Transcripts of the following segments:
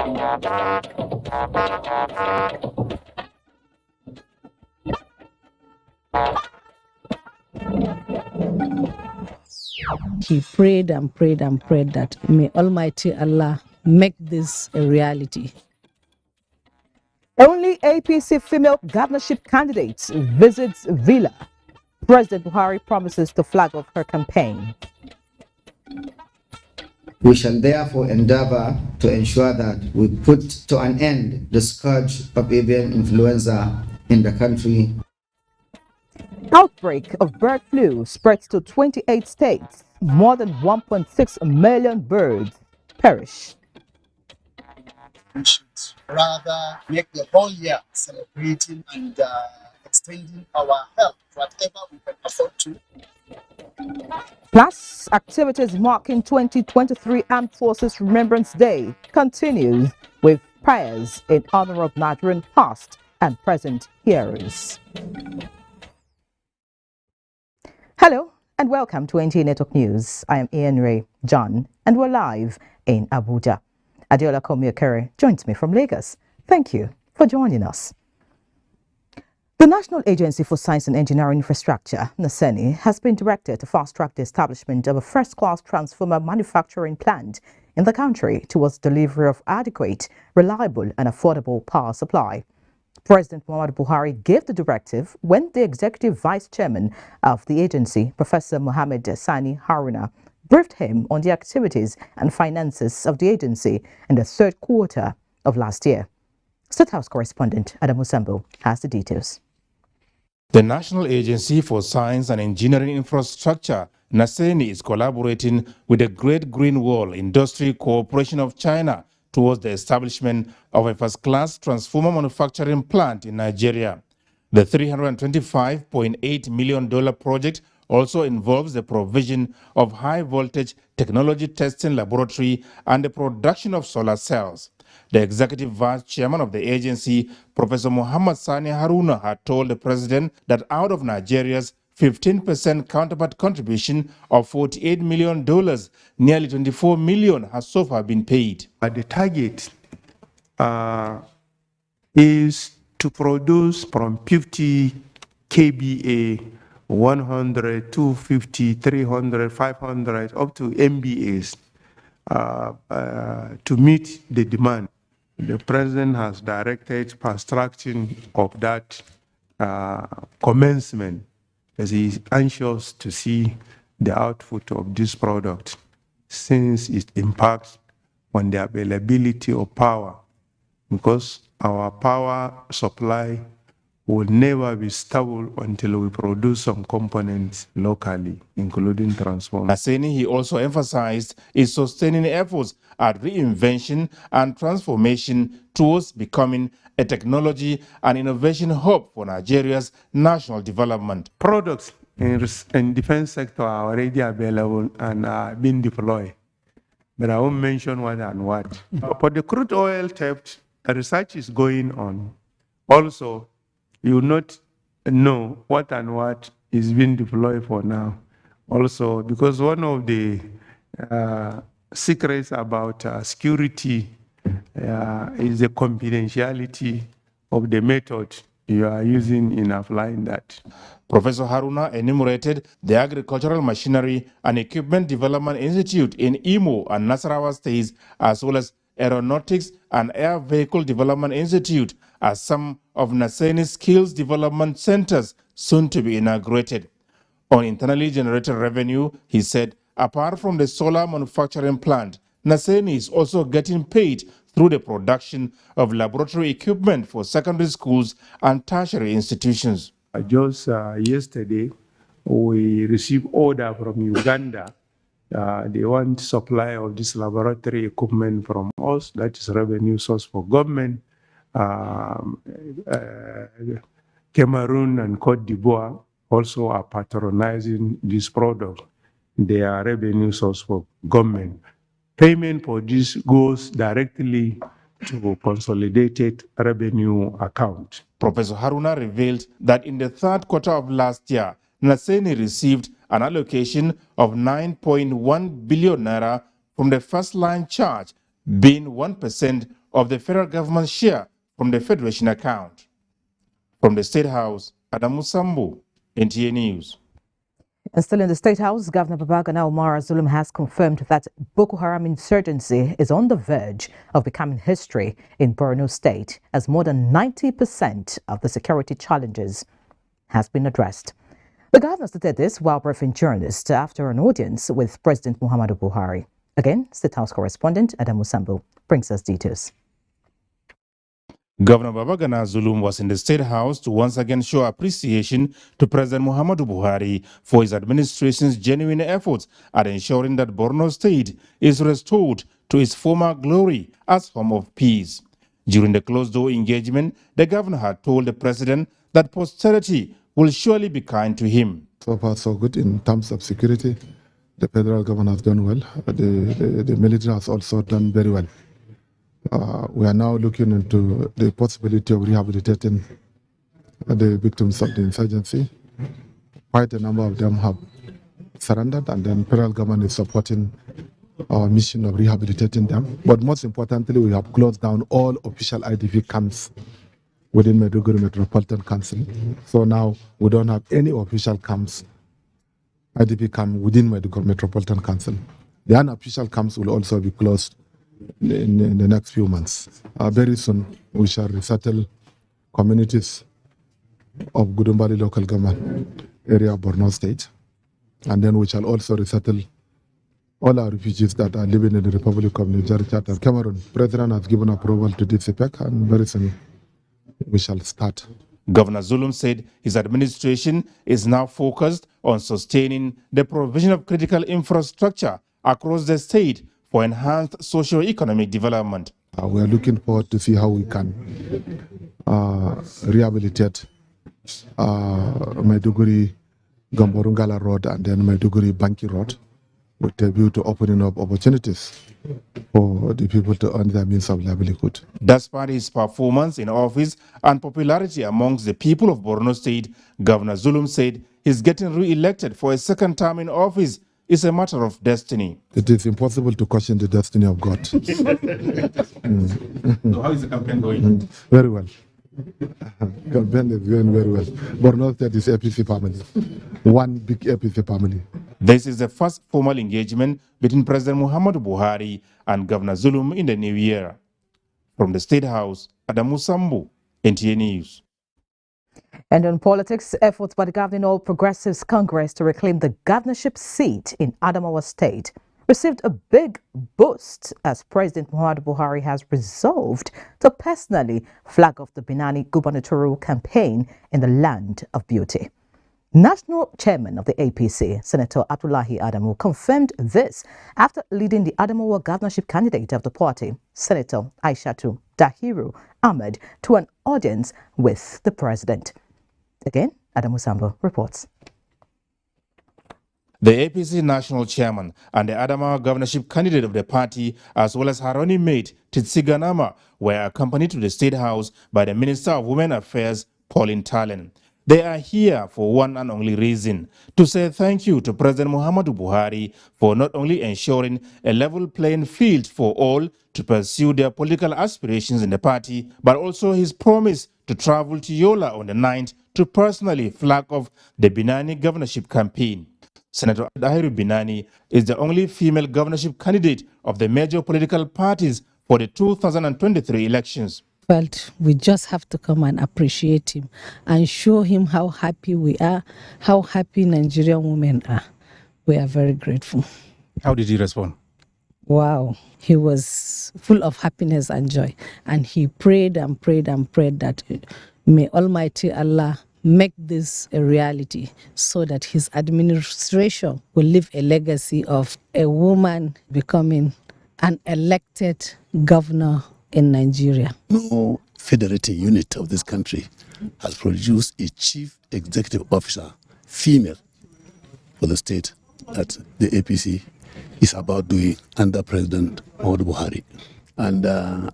He prayed and prayed and prayed that may Almighty Allah make this a reality. Only APC female governorship candidates visits Villa. President Buhari promises to flag off her campaign. We shall therefore endeavor to ensure that we put to an end the scourge of avian influenza in the country. Outbreak of bird flu spreads to 28 states. More than 1.6 million birds perish. We should rather make the whole year celebrating and extending our help, whatever we can afford to. Plus, activities marking 2023 Armed Forces Remembrance Day continues with prayers in honor of Nigerian past and present heroes. Hello and welcome to NTA Network News. I am Ian Ray John and we're live in Abuja. Adiola Komiokere joins me from Lagos. Thank you for joining us. The National Agency for Science and Engineering Infrastructure, NASENI, has been directed to fast-track the establishment of a first-class transformer manufacturing plant in the country towards delivery of adequate, reliable and affordable power supply. President Muhammadu Buhari gave the directive when the executive vice chairman of the agency, Professor Mohammed Sani Haruna, briefed him on the activities and finances of the agency in the third quarter of last year. State House correspondent Adamu Sambo has the details. The National Agency for Science and Engineering Infrastructure, NASENI, is collaborating with the Great Green Wall Industry Corporation of China towards the establishment of a first-class transformer manufacturing plant in Nigeria. The $325.8 million project also involves the provision of high-voltage technology testing laboratory and the production of solar cells. The executive vice chairman of the agency, Professor Muhammad Sani Haruna, had told the president that out of Nigeria's 15% counterpart contribution of $48 million, nearly $24 million has so far been paid. The target is to produce from 50 kBA, 100, 250, 300, 500, up to MBAs to meet the demand. The president has directed fast-tracking of that commencement, as he is anxious to see the output of this product, since it impacts on the availability of power, because our power supply will never be stable until we produce some components locally, including transformers. NASENI, he also emphasized, is sustaining efforts at reinvention and transformation towards becoming a technology and innovation hub for Nigeria's national development. Products in defense sector are already available and are being deployed, but I won't mention what and what. For the crude oil theft, research is going on. Also, you will not know what and what is being deployed for now. Also, because one of the secrets about security is the confidentiality of the method you are using in applying that. Professor Haruna enumerated the Agricultural Machinery and Equipment Development Institute in Imo and Nasarawa states, as well as Aeronautics and Air Vehicle Development Institute as some of NASENI's skills development centers soon to be inaugurated. On internally generated revenue, he said, apart from the solar manufacturing plant, NASENI is also getting paid through the production of laboratory equipment for secondary schools and tertiary institutions. Just yesterday, we received order from Uganda. They want supply of this laboratory equipment from us. That is revenue source for government. Cameroon and Cote d'Ivoire also are patronizing this product. They are revenue source for government. Payment for this goes directly to consolidated revenue account. Professor Haruna revealed that in the third quarter of last year, NASENI received an allocation of 9.1 billion naira from the first line charge, being 1% of the federal government's share from the Federation account. From the State House, Adamu Sambu, NTA News. And still in the State House, Governor Babagana Umar Zulum has confirmed that Boko Haram insurgency is on the verge of becoming history in Borno State, as more than 90% of the security challenges has been addressed. The governor stated this while briefing journalists after an audience with President Muhammadu Buhari. Again, State House correspondent Adamu Sambu brings us details. Governor Babagana Zulum was in the State House to once again show appreciation to President Muhammadu Buhari for his administration's genuine efforts at ensuring that Borno State is restored to its former glory as home of peace. During the closed-door engagement, the governor had told the president that posterity will surely be kind to him. So far, so good in terms of security. The federal government has done well. The military has also done very well. We are now looking into the possibility of rehabilitating the victims of the insurgency. Quite a number of them have surrendered, and then federal government is supporting our mission of rehabilitating them. But most importantly, we have closed down all official IDP camps within Maiduguri Metropolitan Council. So now we don't have any official camps, IDP camp within Maiduguri Metropolitan Council. The unofficial camps will also be closed in the next few months. Very soon, we shall resettle communities of Gudumbali local government area of Borno State. And then we shall also resettle all our refugees that are living in the Republic of Niger, Chad, and Cameroon. President has given approval to this effect, and very soon we shall start. Governor Zulum said his administration is now focused on sustaining the provision of critical infrastructure across the state for enhanced socio-economic development. We are looking forward to see how we can rehabilitate Maiduguri Gamborungala Road and then Maiduguri Banki Road, with a view to opening up opportunities for the people to earn their means of livelihood. Despite his performance in office and popularity amongst the people of Borno State, Governor Zulum said his getting re-elected for a second term in office is a matter of destiny. It is impossible to question the destiny of God. So how is the campaign going? Very well. Campaign is going very well. Borno State is APC family. One big APC family. This is the first formal engagement between President Muhammadu Buhari and Governor Zulum in the new year. From the State House, Adamu Sambu, NTA News. And on politics, efforts by the governing All Progressives Congress to reclaim the governorship seat in Adamawa State received a big boost as President Muhammadu Buhari has resolved to personally flag off the Binani gubernatorial campaign in the land of beauty. National Chairman of the APC, Senator Abdullahi Adamu, confirmed this after leading the Adamawa governorship candidate of the party, Senator Aishatu Dahiru Ahmed, to an audience with the president. Again, Adamu Sambo reports. The APC national chairman and the Adamawa governorship candidate of the party, as well as her running mate, Tsiganama, were accompanied to the State House by the Minister of Women Affairs, Pauline Talen. They are here for one and only reason, to say thank you to President Muhammadu Buhari for not only ensuring a level playing field for all to pursue their political aspirations in the party, but also his promise to travel to Yola on the 9th to personally flag off the Binani governorship campaign. Senator Dahiru Binani is the only female governorship candidate of the major political parties for the 2023 elections. Felt we just have to come and appreciate him and show him how happy we are, how happy Nigerian women are. We are very grateful. How did he respond? Wow, he was full of happiness and joy, and he prayed and prayed and prayed that may Almighty Allah make this a reality so that his administration will leave a legacy of a woman becoming an elected governor in Nigeria. No federating unit of this country has produced a chief executive officer, female, for the state that the APC is about doing under President Muhammadu Buhari. And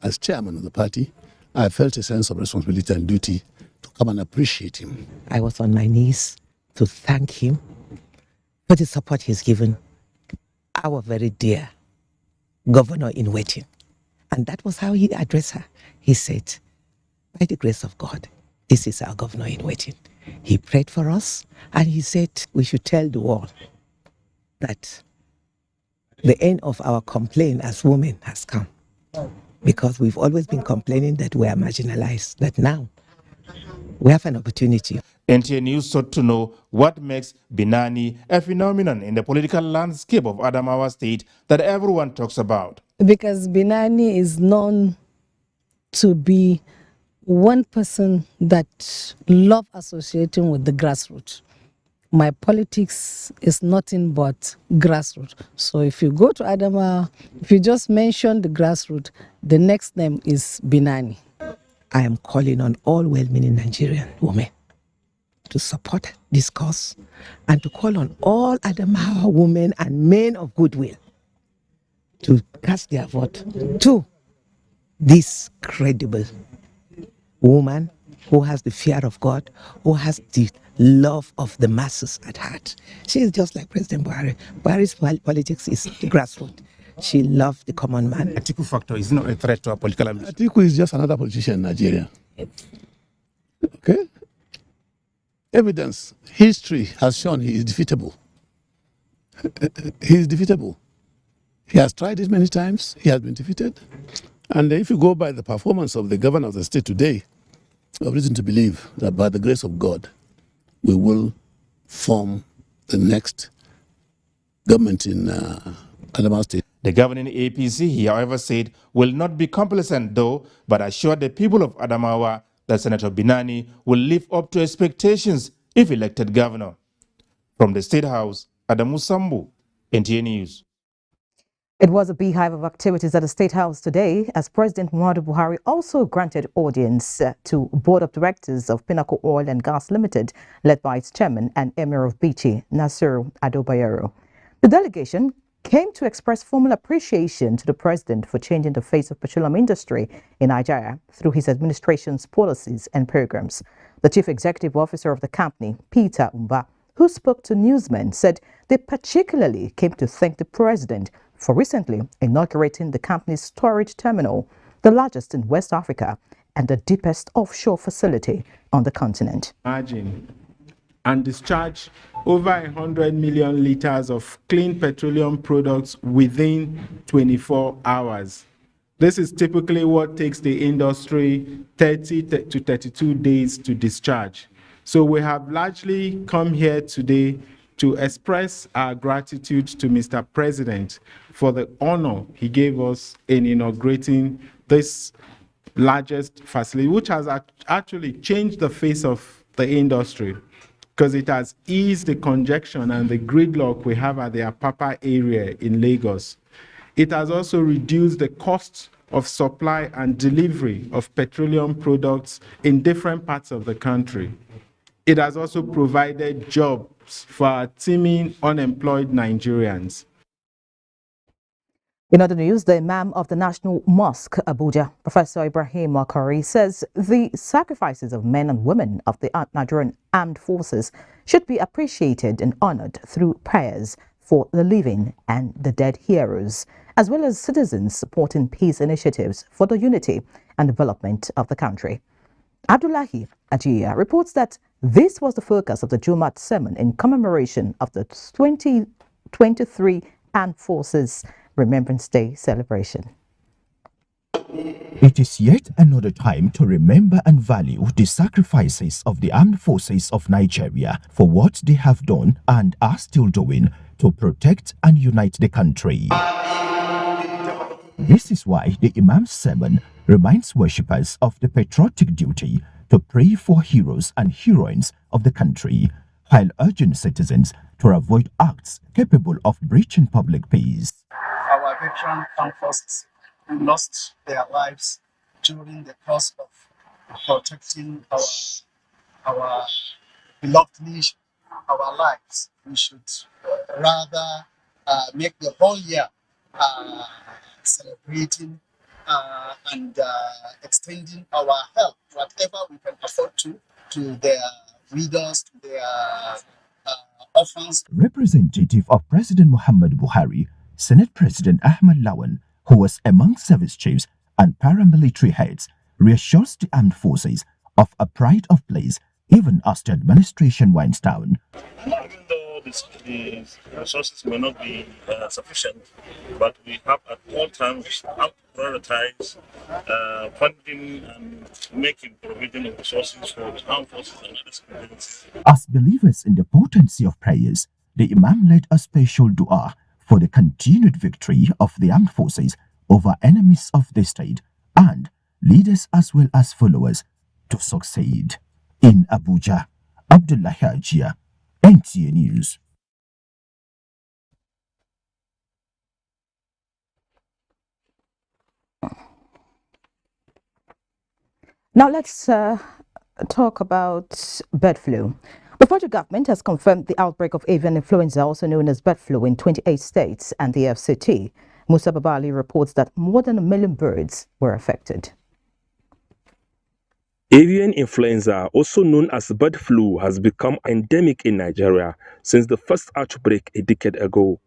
as chairman of the party, I felt a sense of responsibility and duty to come and appreciate him. I was on my knees to thank him for the support he's given our very dear governor in waiting. And that was how he addressed her. He said, by the grace of God, this is our governor in waiting. He prayed for us and he said we should tell the world that the end of our complaint as women has come. Because we've always been complaining that we are marginalized, that now we have an opportunity. NTA News sought to know what makes Binani a phenomenon in the political landscape of Adamawa State that everyone talks about. Because Binani is known to be one person that love associating with the grassroots. My politics is nothing but grassroots. So if you go to Adamawa, if you just mention the grassroots, the next name is Binani. I am calling on all well-meaning Nigerian women to support this cause and to call on all Adamawa women and men of goodwill to cast their vote to this credible woman who has the fear of God, who has the love of the masses at heart. She is just like President Buhari. Buhari's politics is the grassroots. She loves the common man. Atiku factor is not a threat to our political ambition. Atiku is just another politician in Nigeria. Okay? Evidence, history has shown he is defeatable. He is defeatable. He has tried it many times. He has been defeated. And if you go by the performance of the governor of the state today, we have reason to believe that by the grace of God, we will form the next government in Adamawa State. The governing APC, he however said, will not be complacent though, but assured the people of Adamawa that Senator Binani will live up to expectations if elected governor. From the State House, Adamu Sambu, NTA News. It was a beehive of activities at the State House today as President Muhammadu Buhari also granted audience to Board of Directors of Pinnacle Oil and Gas Limited, led by its chairman and Emir of Bichi, Nasiru Ado-Bayero. The delegation came to express formal appreciation to the president for changing the face of petroleum industry in Nigeria through his administration's policies and programs. The chief executive officer of the company, Peter Umba, who spoke to newsmen, said they particularly came to thank the president for recently inaugurating the company's storage terminal, the largest in West Africa and the deepest offshore facility on the continent. Margin and discharge over 100 million liters of clean petroleum products within 24 hours. This is typically what takes the industry 30 to 32 days to discharge. So we have largely come here today to express our gratitude to Mr. President for the honor he gave us in inaugurating this largest facility, which has actually changed the face of the industry because it has eased the congestion and the gridlock we have at the Apapa area in Lagos. It has also reduced the cost of supply and delivery of petroleum products in different parts of the country. It has also provided jobs for our teeming unemployed Nigerians. In other news, the Imam of the National Mosque, Abuja, Professor Ibrahim Makari, says the sacrifices of men and women of the Nigerian armed forces should be appreciated and honored through prayers for the living and the dead heroes, as well as citizens supporting peace initiatives for the unity and development of the country. Abdullahi Ajiya reports that this was the focus of the Jumat sermon in commemoration of the 2023 Armed Forces Remembrance Day celebration. It is yet another time to remember and value the sacrifices of the armed forces of Nigeria for what they have done and are still doing to protect and unite the country. This is why the Imam's sermon reminds worshippers of the patriotic duty to pray for heroes and heroines of the country, while urging citizens to avoid acts capable of breaching public peace. Our veteran armed forces who lost their lives during the course of protecting our beloved nation, our lives. We should rather make the whole year celebrating and extending our help, whatever we can afford to their widows, to their orphans. Representative of President Muhammadu Buhari, Senate President Ahmed Lawan, who was among service chiefs and paramilitary heads reassures the armed forces of a pride of place even as the administration winds down. Even though the resources may not be sufficient, but we have at all times to prioritize funding and making provision of resources for the armed forces and other civilians. As believers in the potency of prayers, the Imam led a special dua for the continued victory of the armed forces over enemies of the state and leaders as well as followers to succeed. In Abuja, Abdullahi Ajia, NTA News. Now let's talk about bird flu. The federal government has confirmed the outbreak of avian influenza, also known as bird flu, in 28 states and the FCT. Musa Babali reports that more than 1 million birds were affected. Avian influenza, also known as bird flu, has become endemic in Nigeria since the first outbreak a decade ago.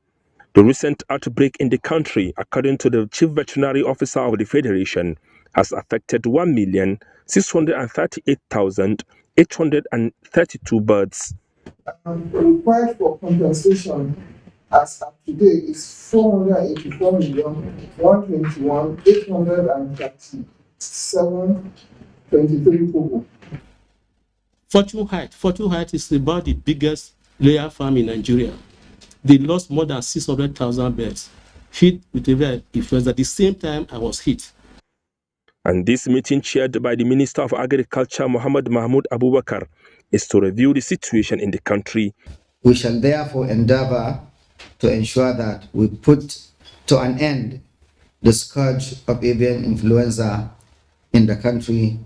The recent outbreak in the country, according to the Chief Veterinary Officer of the Federation, has affected 1,638,832 birds. Required for compensation as of today is 484,121,837.23 kobo. Fortune Heights is about the biggest layer farm in Nigeria. They lost more than 600,000 birds hit with avian influenza at the same time I was hit. And this meeting, chaired by the Minister of Agriculture, Muhammad Mahmoud Abubakar, is to review the situation in the country. We shall therefore endeavor to ensure that we put to an end the scourge of avian influenza in the country.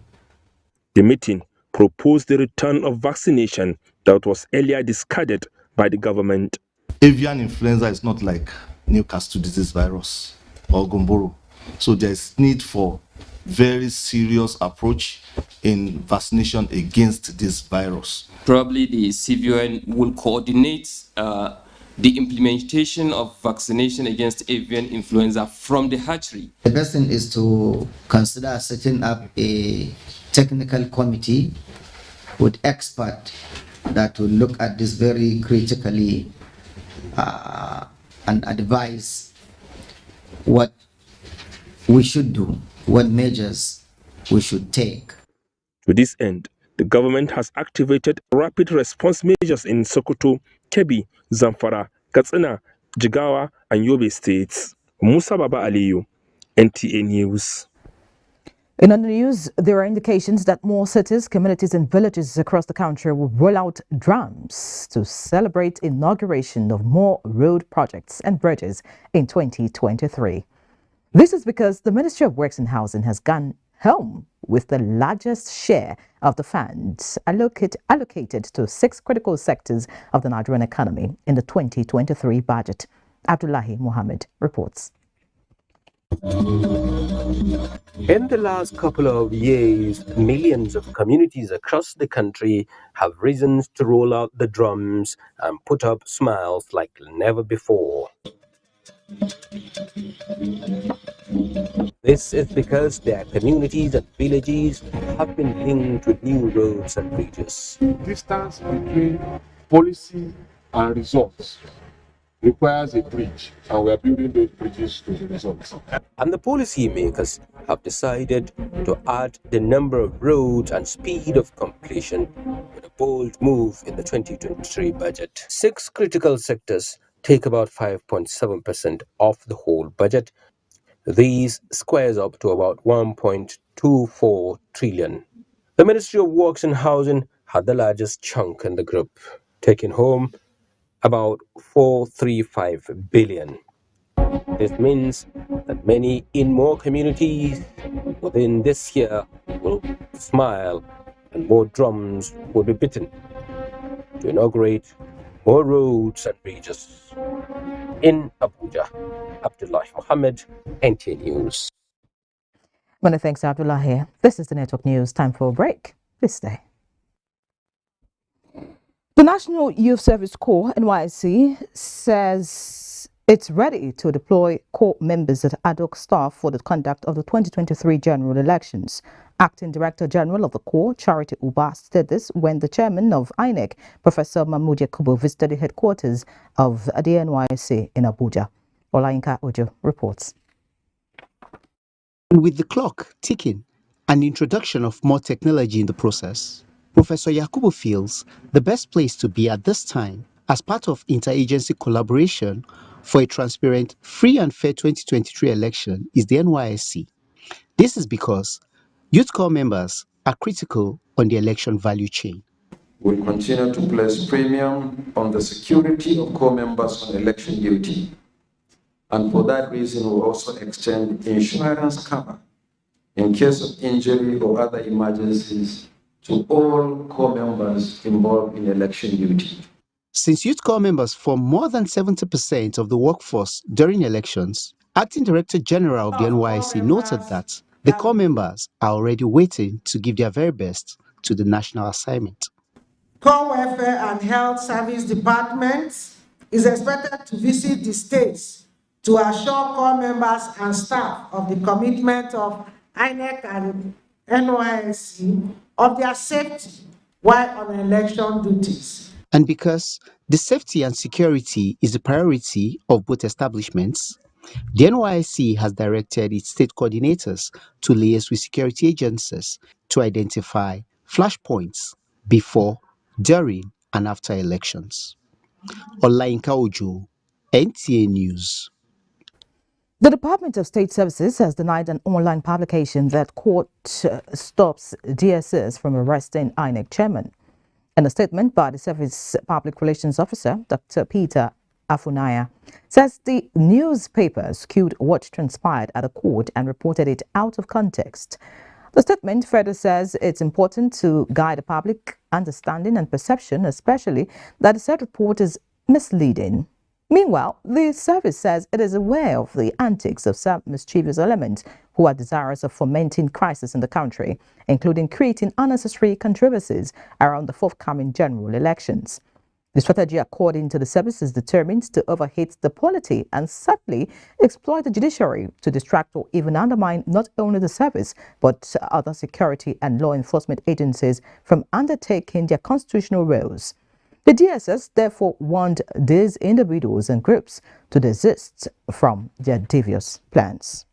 The meeting proposed the return of vaccination that was earlier discarded by the government. Avian influenza is not like Newcastle disease virus or Gomboro. So there's need for very serious approach in vaccination against this virus. Probably the CVN will coordinate the implementation of vaccination against avian influenza from the hatchery. The best thing is to consider setting up a technical committee with experts that will look at this very critically and advise what we should do, what measures we should take. To this end, the government has activated rapid response measures in Sokoto, Kebbi, Zamfara, Katsina, Jigawa, and Yobe states. Musa Baba Aliyu, NTA News. In other news, there are indications that more cities, communities, and villages across the country will roll out drums to celebrate inauguration of more road projects and bridges in 2023. This is because the Ministry of Works and Housing has gone home with the largest share of the funds allocated to 6 critical sectors of the Nigerian economy in the 2023 budget. Abdullahi Mohammed reports. In the last couple of years, millions of communities across the country have reasons to roll out the drums and put up smiles like never before. This is because their communities and villages have been linked with new roads and bridges. Distance between policy and results requires a bridge, and we are building those bridges to the results. And the policymakers have decided to add the number of roads and speed of completion with a bold move in the 2023 budget. 6 critical sectors take about 5.7% of the whole budget. These squares up to about 1.24 trillion. The Ministry of Works and Housing had the largest chunk in the group, taking home about 435 billion. This means that many in more communities within this year will smile and more drums will be beaten to inaugurate more roads and bridges. In Abuja, Abdullahi Mohammed, NTA News. Many thanks, Abdullahi. This is the Network News. Time for a break. Please stay. The National Youth Service Corps, NYSC, says It's ready to deploy core members as ad hoc staff for the conduct of the 2023 general elections. Acting Director General of the Corps, Charity Uba, said this when the chairman of INEC, Professor Mahmoud Yakubu, visited the headquarters of the NYSC in Abuja. Olayinka Ojo reports. With the clock ticking and the introduction of more technology in the process, Professor Yakubu feels the best place to be at this time as part of interagency collaboration for a transparent, free and fair 2023 election is the NYSC. This is because Youth Corps members are critical on the election value chain. We'll continue to place premium on the security of Corps members on election duty. And for that reason, we'll also extend insurance cover in case of injury or other emergencies to all Corps members involved in election duty. Since Youth Corps members form more than 70% of the workforce during elections, Acting Director General of the NYSC noted that the Corps members are already waiting to give their very best to the national assignment. Corps Welfare and Health Service Department is expected to visit the states to assure Corps members and staff of the commitment of INEC and NYSC of their safety while on election duties. And because the safety and security is a priority of both establishments, the NYSC has directed its state coordinators to liaise with security agencies to identify flashpoints before, during, and after elections. Olayinka Ojo, NTA News. The Department of State Services has denied an online publication that court stops DSS from arresting INEC chairman. In a statement by the Service Public Relations Officer, Dr. Peter Afunaya, says the newspaper skewed what transpired at the court and reported it out of context. The statement further says it's important to guide the public understanding and perception, especially that the said report is misleading. Meanwhile, the service says it is aware of the antics of some mischievous elements who are desirous of fomenting crisis in the country, including creating unnecessary controversies around the forthcoming general elections. The strategy, according to the service, is determined to overheat the polity and subtly exploit the judiciary to distract or even undermine not only the service, but other security and law enforcement agencies from undertaking their constitutional roles. The DSS therefore warned these individuals and groups to desist from their devious plans.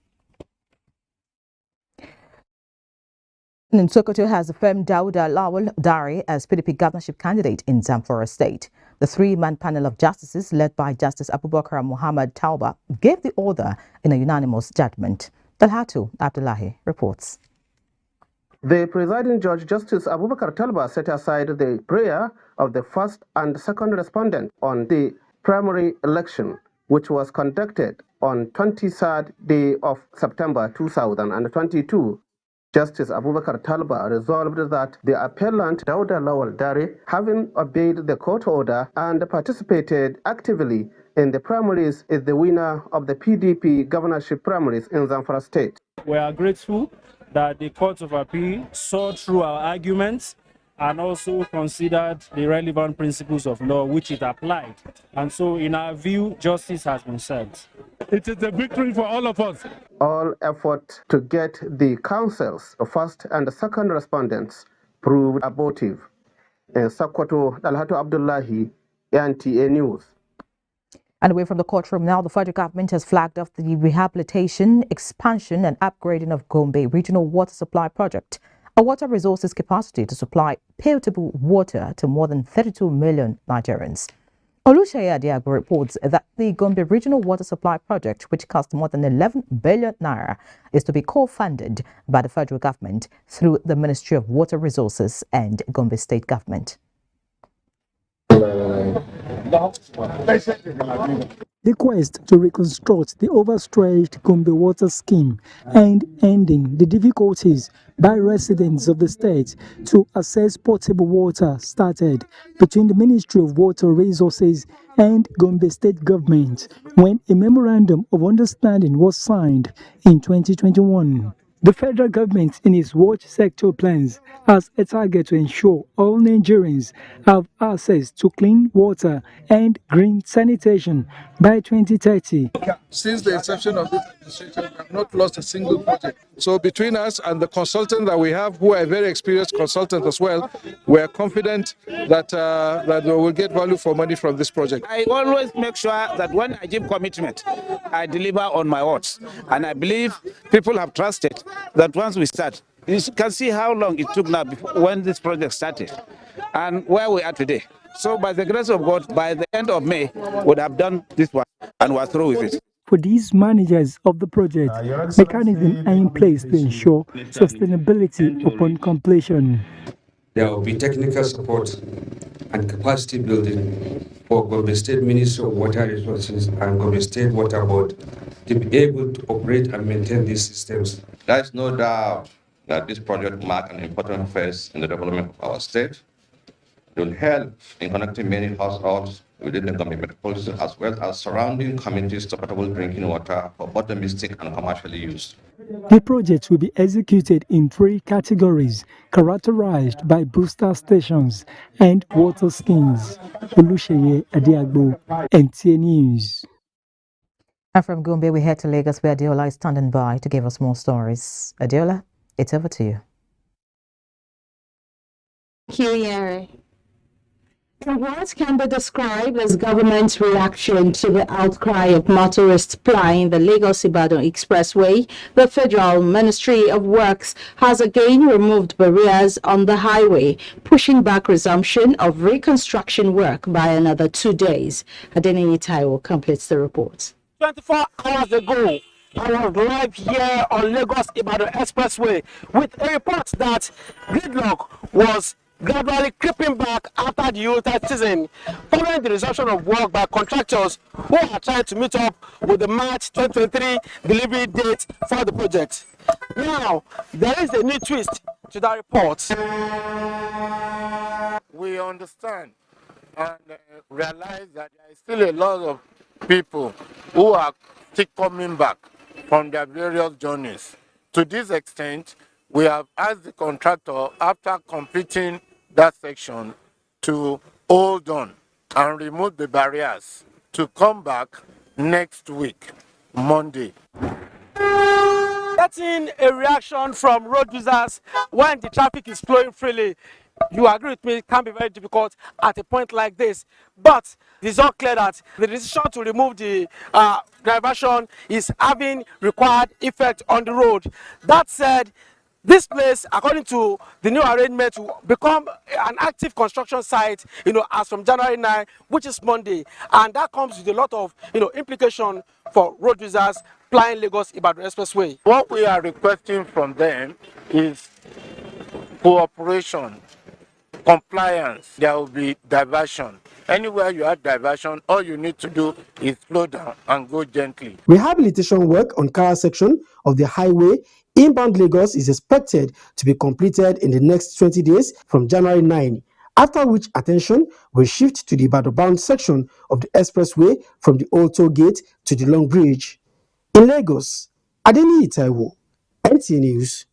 Sokoto has affirmed Dauda Lawal Dari as PDP governorship candidate in Zamfara State. The three-man panel of justices led by Justice Abubakar Muhammad Tauba gave the order in a unanimous judgment. Dalhatu Abdullahi reports. The presiding judge, Justice Abubakar Talba, set aside the prayer of the first and second respondent on the primary election, which was conducted on 23rd day of September 2022. Justice Abubakar Talba resolved that the appellant Dauda Lawal Dari, having obeyed the court order and participated actively in the primaries, is the winner of the PDP governorship primaries in Zamfara State. We are grateful that the Court of Appeal saw through our arguments and also considered the relevant principles of law which it applied. And so, in our view, justice has been served. It is a victory for all of us. All effort to get the council's first and second respondents proved abortive. In Sokoto, Dalhatu Abdullahi, NTA News. And away from the courtroom now, the federal government has flagged off the rehabilitation, expansion and upgrading of Gombe Regional Water Supply Project, a water resources capacity to supply potable water to more than 32 million Nigerians. Oluseyi Adiago reports that the Gombe Regional Water Supply Project, which cost more than 11 billion naira, is to be co-funded by the federal government through the Ministry of Water Resources and Gombe State Government. The quest to reconstruct the overstretched Gombe water scheme and ending the difficulties by residents of the state to access potable water started between the Ministry of Water Resources and Gombe State Government when a memorandum of understanding was signed in 2021. The federal government, in its watch sector plans, has a target to ensure all Nigerians have access to clean water and green sanitation by 2030. Since the inception of this administration, we have not lost a single project. So between us and the consultant that we have, who are very experienced consultants as well, we are confident that that we will get value for money from this project. I always make sure that when I give commitment, I deliver on my words. And I believe people have trusted that once we start, you can see how long it took now when this project started and where we are today. So by the grace of God, by the end of May, we would have done this one and we're through with it. For these managers of the project, mechanisms are in place to ensure sustainability upon completion. There will be technical support and capacity building for Gombe State Ministry of Water Resources and Gombe State Water Board to be able to operate and maintain these systems. There is no doubt that this project marks an important phase in the development of our state. It will help in connecting many households within the Gombe metropolitan as well as surrounding communities to potable drinking water for both domestic and commercial use. The project will be executed in 3 categories, characterized by booster stations and water schemes. Olusheye Adiagbo, NTA News. And from Gombe, we head to Lagos, where Adiola is standing by to give us more stories. Adiola, it's over to you. Thank you, Yeri. What can be described as government's reaction to the outcry of motorists plying the Lagos-Ibadan Expressway? The Federal Ministry of Works has again removed barriers on the highway, pushing back resumption of reconstruction work by another 2 days. Adeniyi Taiwo completes the report. 24 hours ago, I was live here on Lagos-Ibadan Expressway with a report that gridlock was gradually creeping back after the Yuletide season, following the resumption of work by contractors who are trying to meet up with the March 2023 delivery date for the project. Now, there is a new twist to that report. We understand and realize that there is still a lot of people who are still coming back from their various journeys. To this extent, we have asked the contractor, after completing that section, to hold on and remove the barriers to come back next week, Monday. Getting a reaction from road users when the traffic is flowing freely, you agree with me, it can be very difficult at a point like this. But it's all clear that the decision to remove the diversion is having required effect on the road. That said, this place, according to the new arrangement, will become an active construction site, as from January 9, which is Monday. And that comes with a lot of, implication for road users plying Lagos-Ibadan Expressway. What we are requesting from them is cooperation, compliance. There will be diversion. Anywhere you have diversion, all you need to do is slow down and go gently. Rehabilitation work on Kara section of the highway inbound Lagos is expected to be completed in the next 20 days from January 9, after which attention will shift to the Ibadan-bound section of the expressway from the Old Toll Gate to the Long Bridge. In Lagos, Adeniyi Taiwo, NTA News.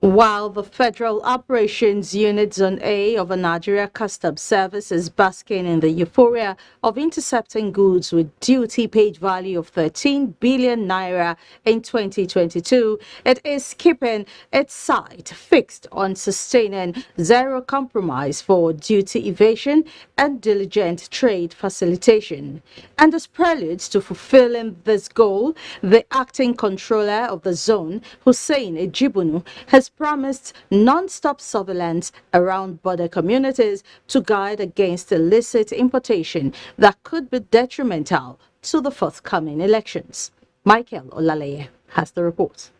While the Federal Operations Unit Zone A of the Nigeria Customs Service is basking in the euphoria of intercepting goods with duty paid value of 13 billion naira in 2022, it is keeping its sight fixed on sustaining zero compromise for duty evasion and diligent trade facilitation. And as preludes to fulfilling this goal, the acting controller of the zone, Hussein Ejibunu, has promised non-stop surveillance around border communities to guard against illicit importation that could be detrimental to the forthcoming elections. Michael Olaleye has the report.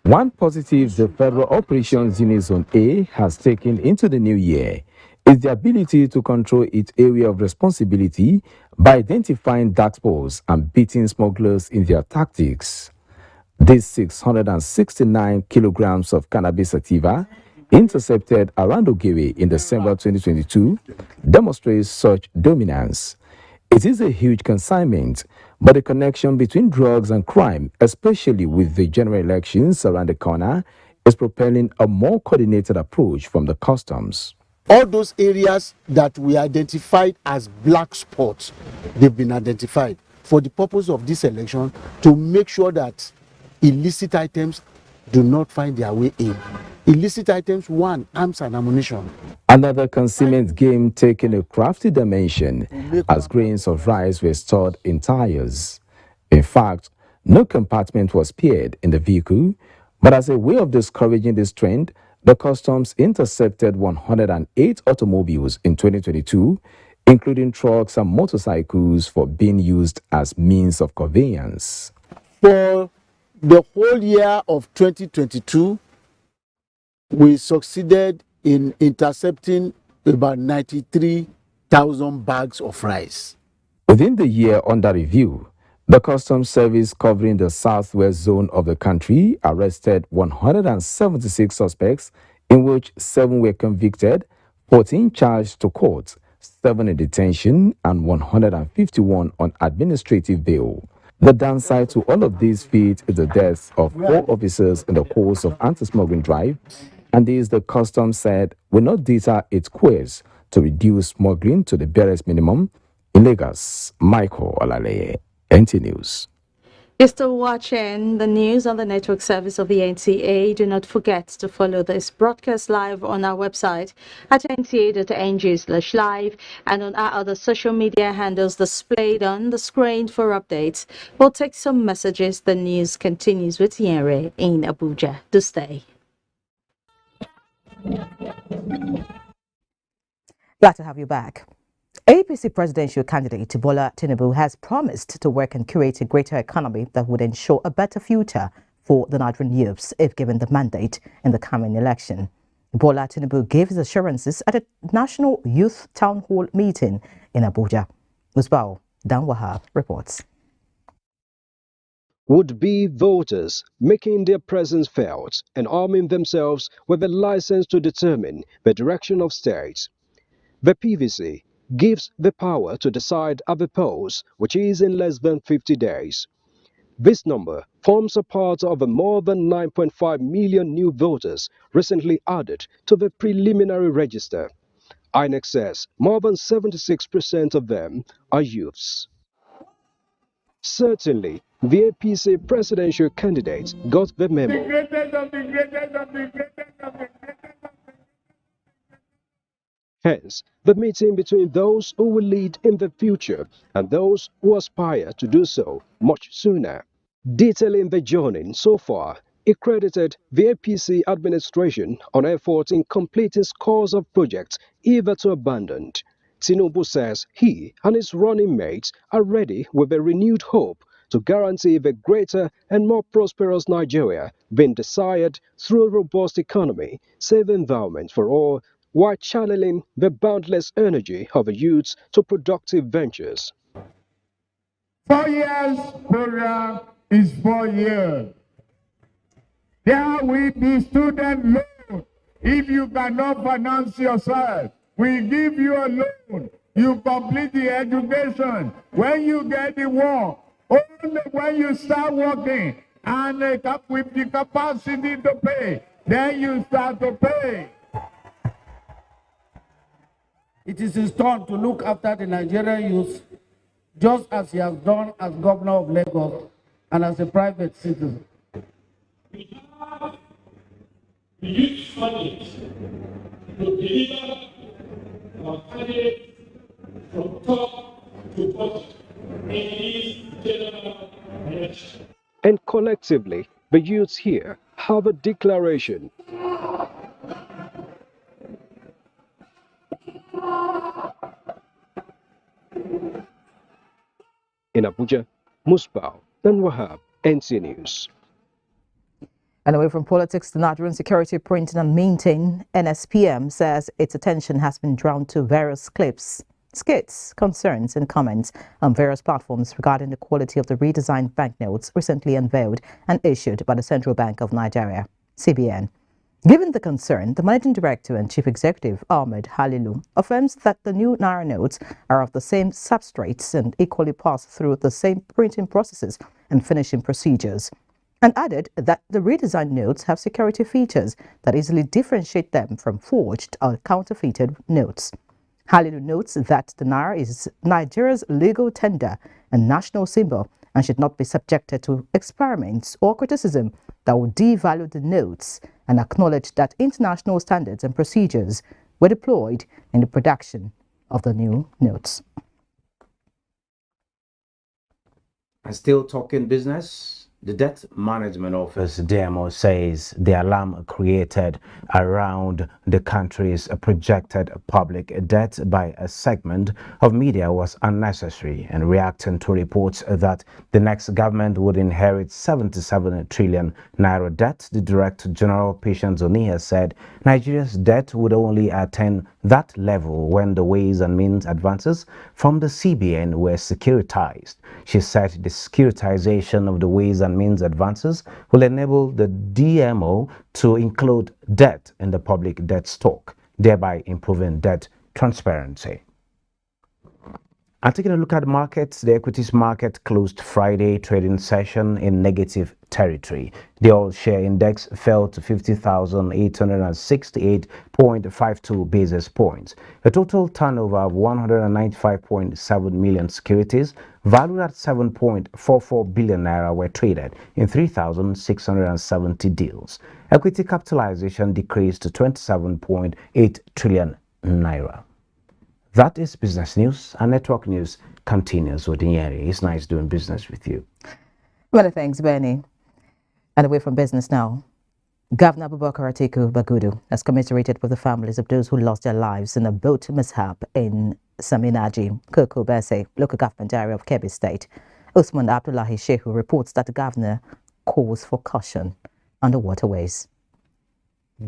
One positive the Federal Operations Unit Zone A has taken into the new year is the ability to control its area of responsibility by identifying dark spots and beating smugglers in their tactics. These 669 kilograms of cannabis sativa intercepted around Ogewe in December 2022 demonstrates such dominance. It is a huge consignment, but the connection between drugs and crime, especially with the general elections around the corner, is propelling a more coordinated approach from the customs. All those areas that we identified as black spots, they've been identified for the purpose of this election to make sure that illicit items do not find their way in. Illicit items, one, arms and ammunition. Another consignment game taking a crafty dimension as grains of rice were stored in tires. In fact, no compartment was spared in the vehicle, but as a way of discouraging this trend, the customs intercepted 108 automobiles in 2022, including trucks and motorcycles for being used as means of conveyance. For the whole year of 2022, we succeeded in intercepting about 93,000 bags of rice. Within the year under review, the Customs Service covering the southwest zone of the country arrested 176 suspects, in which 7 were convicted, 14 charged to court, 7 in detention, and 151 on administrative bail. The downside to all of these feats is the deaths of 4 officers in the course of anti-smuggling drive, and this, the Customs said, will not deter its quest to reduce smuggling to the barest minimum. In Lagos, Michael Olaleye, NTA News. You're still watching the news on the network service of the NTA. Do not forget to follow this broadcast live on our website at nta.ng/live and on our other social media handles displayed on the screen for updates. We'll take some messages. The news continues with Yenre in Abuja. Do stay. Glad to have you back. APC Presidential Candidate Bola Tinubu has promised to work and create a greater economy that would ensure a better future for the Nigerian youths if given the mandate in the coming election. Bola Tinubu gave his assurances at a National Youth Town Hall meeting in Abuja. Musbao Danwahab reports. Would-be voters making their presence felt and arming themselves with a license to determine the direction of state. The PVC gives the power to decide at the polls, which is in less than 50 days. This number forms a part of the more than 9.5 million new voters recently added to the preliminary register. INEC says more than 76% of them are youths. Certainly, the APC presidential candidate got the memo. Hence, the meeting between those who will lead in the future and those who aspire to do so much sooner. Detailing the journey so far, it credited the APC administration on efforts in completing scores of projects hitherto abandoned. Tinubu says he and his running mates are ready with a renewed hope to guarantee the greater and more prosperous Nigeria being desired through a robust economy, safe environment for all, while channeling the boundless energy of the youths to productive ventures. 4 years program is 4 years. There will be student loan. If you cannot finance yourself, we give you a loan. You complete the education. When you get the work, only when you start working and with the capacity to pay, then you start to pay. It is his turn to look after the Nigerian youth, just as he has done as governor of Lagos and as a private citizen. We have the youth mandate to deliver our candidates from top to bottom in this general election. And collectively, the youths here have a declaration. In Abuja, Musbao Danwahab, NTA News. And away from politics, the Nigerian Security Printing and Minting, NSPM, says its attention has been drawn to various clips, skits, concerns and comments on various platforms regarding the quality of the redesigned banknotes recently unveiled and issued by the Central Bank of Nigeria, CBN. Given the concern, the Managing Director and Chief Executive, Ahmed Halilu, affirms that the new Naira notes are of the same substrates and equally pass through the same printing processes and finishing procedures, and added that the redesigned notes have security features that easily differentiate them from forged or counterfeited notes. Halilu notes that the Naira is Nigeria's legal tender and national symbol and should not be subjected to experiments or criticism that would devalue the notes, and acknowledge that international standards and procedures were deployed in the production of the new notes. And still talking business, the Debt Management Office, DMO, says the alarm created around the country's projected public debt by a segment of media was unnecessary, and reacting to reports that the next government would inherit 77 trillion naira debt, the Director General, Patience Oniha, said Nigeria's debt would only attain that level when the Ways and Means advances from the CBN were securitized. She said the securitization of the Ways and Means advances will enable the DMO to include debt in the public debt stock, thereby improving debt transparency. And taking a look at markets, the equities market closed Friday trading session in negative territory. The all-share index fell to 50,868.52 basis points. A total turnover of 195.7 million securities valued at 7.44 billion naira were traded in 3,670 deals. Equity capitalization decreased to 27.8 trillion naira. That is business news, and network news continues with Nyeri. It's nice doing business with you. Many thanks, Bernie. And away from business now, Governor Abubakar Atiku Bagudu has commiserated with the families of those who lost their lives in a boat mishap in Saminaji, Koko Bese, local government area of Kebbi State. Usman Abdullahi Shehu reports that the governor calls for caution on the waterways.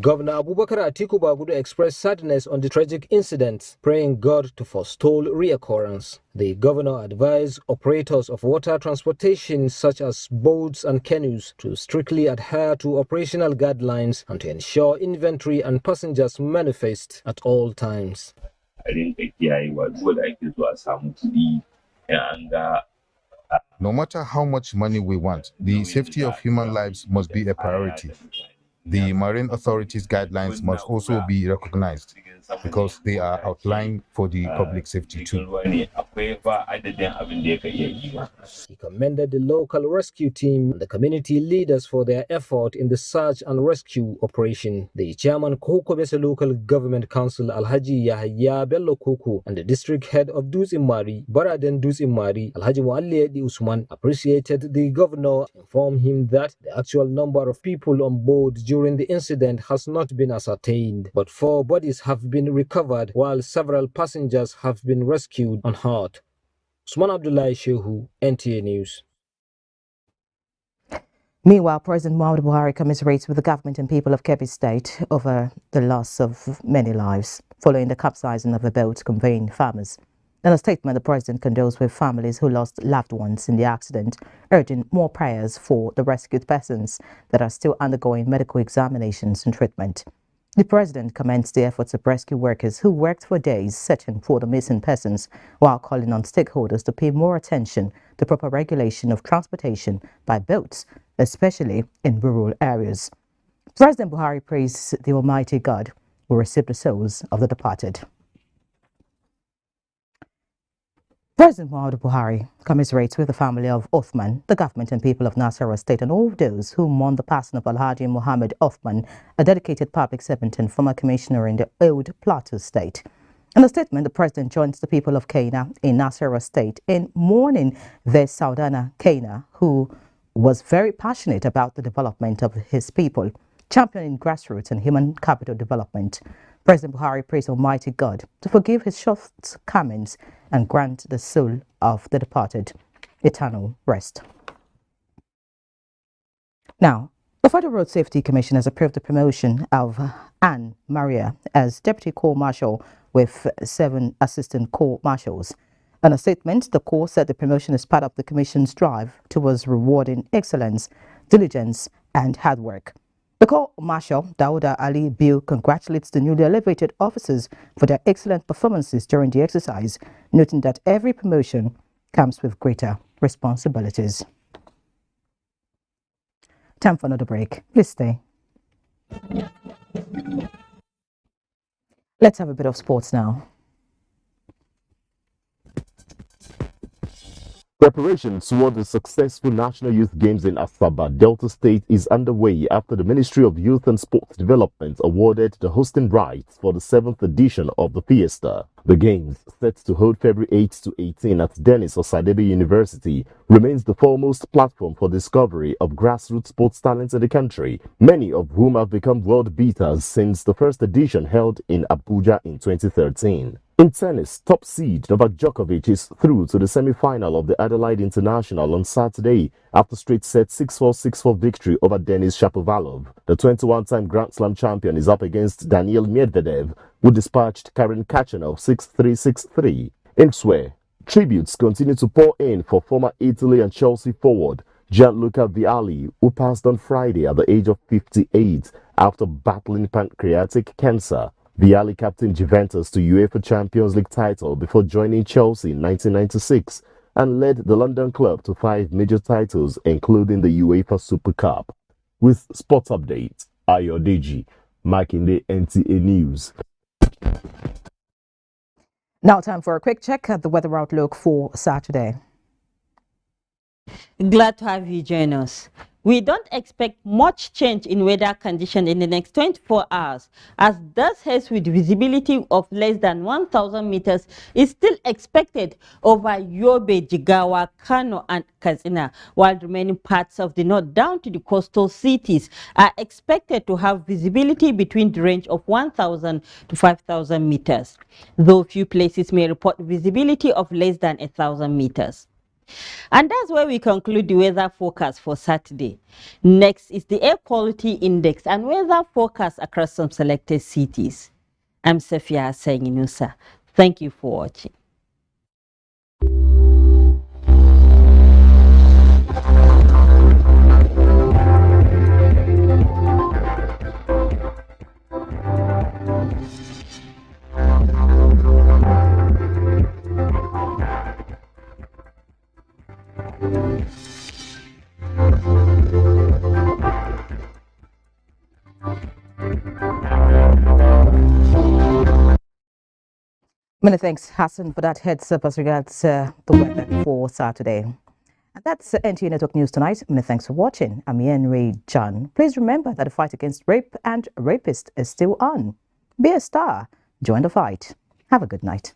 Governor Abubakar Atiku Bagudu expressed sadness on the tragic incident, praying God to forestall reoccurrence. The governor advised operators of water transportation such as boats and canoes to strictly adhere to operational guidelines and to ensure inventory and passengers manifest at all times. No matter how much money we want, the safety of human lives must be a priority. The marine authorities' guidelines must also be recognized because they are outlined for the public safety too. He commended the local rescue team and the community leaders for their effort in the search and rescue operation. The chairman Kokobese Local Government Council Alhaji Yahya Bello Koko and the district head of Duzimari, Baraden Duzimari, Alhaji Mualli Edi Usman, appreciated the governor, informed him that the actual number of people on board during the incident has not been ascertained, but 4 bodies have been recovered while several passengers have been rescued unhurt. Usman Abdullahi Shehu, NTA News. Meanwhile, President Muhammadu Buhari commiserates with the government and people of Kebbi State over the loss of many lives following the capsizing of a boat conveying farmers. In a statement, the president condoles with families who lost loved ones in the accident, urging more prayers for the rescued persons that are still undergoing medical examinations and treatment. The president commends the efforts of rescue workers who worked for days searching for the missing persons, while calling on stakeholders to pay more attention to proper regulation of transportation by boats, especially in rural areas. President Buhari praised the Almighty God who received the souls of the departed. President Muhammadu Buhari commiserates with the family of Othman, the government and people of Nasarawa State, and all those who mourn the passing of Alhaji Muhammad Othman, a dedicated public servant and former commissioner in the old Plateau State. In a statement, the president joins the people of Kaina in Nasarawa State in mourning their Saudana Kaina, who was very passionate about the development of his people, championing grassroots and human capital development. President Buhari prays Almighty God to forgive his shortcomings and grant the soul of the departed eternal rest. Now, the Federal Road Safety Commission has approved the promotion of Anne Maria as Deputy Corps Marshal with 7 assistant Corps Marshals. In a statement, the Corps said the promotion is part of the Commission's drive towards rewarding excellence, diligence, and hard work. The Corps Marshal Dauda Ali Bill congratulates the newly elevated officers for their excellent performances during the exercise, noting that every promotion comes with greater responsibilities. Time for another break. Please stay. Let's have a bit of sports now. Preparation toward the successful National Youth Games in Asaba, Delta State is underway after the Ministry of Youth and Sports Development awarded the hosting rights for the 7th edition of the Fiesta. The Games, set to hold February 8 to 18 at Dennis Osadebe University, remains the foremost platform for discovery of grassroots sports talents in the country, many of whom have become world beaters since the first edition held in Abuja in 2013. In tennis, top seed Novak Djokovic is through to the semi-final of the Adelaide International on Saturday after straight set 6-4, 6-4 victory over Denis Shapovalov. The 21-time Grand Slam champion is up against Daniil Medvedev, who dispatched Karen Khachanov 6-3, 6-3. Elsewhere, tributes continue to pour in for former Italy and Chelsea forward Gianluca Vialli, who passed on Friday at the age of 58 after battling pancreatic cancer. Vialli captained Juventus to UEFA Champions League title before joining Chelsea in 1996 and led the London club to 5 major titles, including the UEFA Super Cup. With sports updates, Ayodeji, Makinde, NTA News. Now time for a quick check at the weather outlook for Saturday. Glad to have you join us. We don't expect much change in weather conditions in the next 24 hours, as dust haze with visibility of less than 1,000 meters is still expected over Yobe, Jigawa, Kano, and Katsina, while the remaining parts of the north down to the coastal cities are expected to have visibility between the range of 1,000 to 5,000 meters, though few places may report visibility of less than 1,000 meters. And that's where we conclude the weather forecast for Saturday. Next is the air quality index and weather forecast across some selected cities. I'm Safia Senginusa. Thank you for watching. Many thanks, Hassan, for that heads up as regards the weather for Saturday. And that's NTA Network News tonight. Many thanks for watching. I'm Henry John. Please remember that the fight against rape and rapists is still on. Be a star. Join the fight. Have a good night.